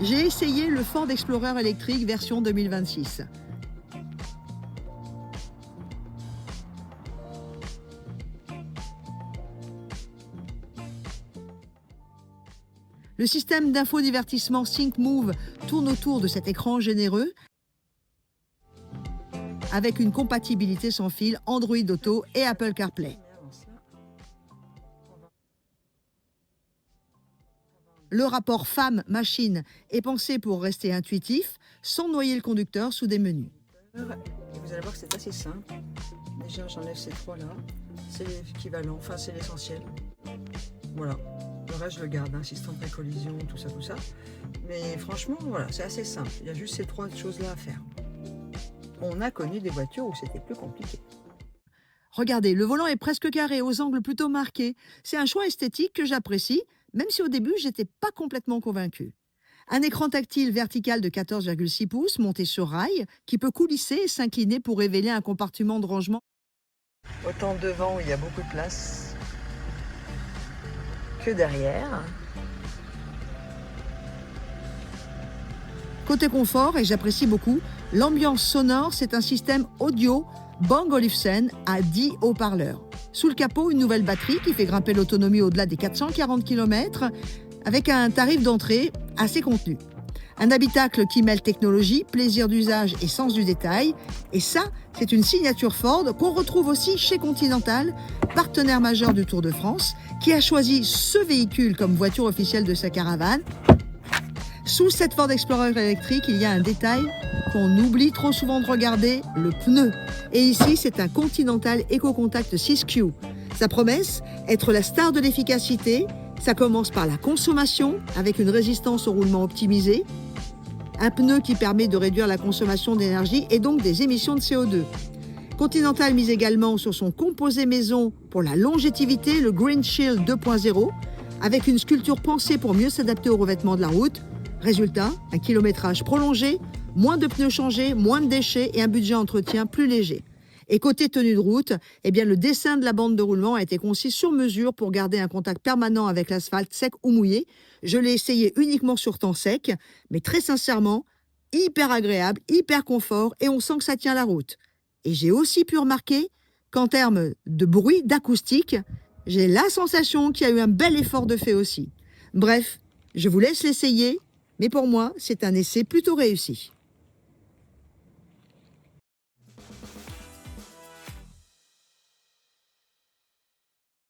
J'ai essayé le Ford Explorer électrique version 2026. Le système d'infodivertissement SyncMove tourne autour de cet écran généreux avec une compatibilité sans fil Android Auto et Apple CarPlay. Le rapport femme-machine est pensé pour rester intuitif, sans noyer le conducteur sous des menus. Et vous allez voir que c'est assez simple. Déjà, j'enlève ces trois-là. C'est l'équivalent, enfin c'est l'essentiel. Voilà. Le reste, je le garde, assistant de précollision, tout ça, tout ça. Mais franchement, voilà, c'est assez simple. Il y a juste ces trois choses-là à faire. On a connu des voitures où c'était plus compliqué. Regardez, le volant est presque carré, aux angles plutôt marqués. C'est un choix esthétique que j'apprécie, même si au début, j'étais pas complètement convaincue. Un écran tactile vertical de 14,6 pouces monté sur rail qui peut coulisser et s'incliner pour révéler un compartiment de rangement. Autant devant où il y a beaucoup de place que derrière. Côté confort, et j'apprécie beaucoup, l'ambiance sonore, c'est un système audio Bang & Olufsen à 10 haut-parleurs. Sous le capot, une nouvelle batterie qui fait grimper l'autonomie au-delà des 440 km avec un tarif d'entrée assez contenu. Un habitacle qui mêle technologie, plaisir d'usage et sens du détail. Et ça, c'est une signature Ford qu'on retrouve aussi chez Continental, partenaire majeur du Tour de France, qui a choisi ce véhicule comme voiture officielle de sa caravane. Sous cette Ford Explorer électrique, il y a un détail qu'on oublie trop souvent de regarder, le pneu. Et ici, c'est un Continental EcoContact 6Q. Sa promesse, être la star de l'efficacité. Ça commence par la consommation, avec une résistance au roulement optimisée, un pneu qui permet de réduire la consommation d'énergie et donc des émissions de CO2. Continental mise également sur son composé maison pour la longévité, le Green Shield 2.0, avec une sculpture pensée pour mieux s'adapter au revêtement de la route. Résultat, un kilométrage prolongé, moins de pneus changés, moins de déchets et un budget entretien plus léger. Et côté tenue de route, eh bien, le dessin de la bande de roulement a été conçu sur mesure pour garder un contact permanent avec l'asphalte sec ou mouillé. Je l'ai essayé uniquement sur temps sec, mais très sincèrement, hyper agréable, hyper confort et on sent que ça tient la route. Et j'ai aussi pu remarquer qu'en termes de bruit, d'acoustique, j'ai la sensation qu'il y a eu un bel effort de fait aussi. Bref, je vous laisse l'essayer, mais pour moi, c'est un essai plutôt réussi.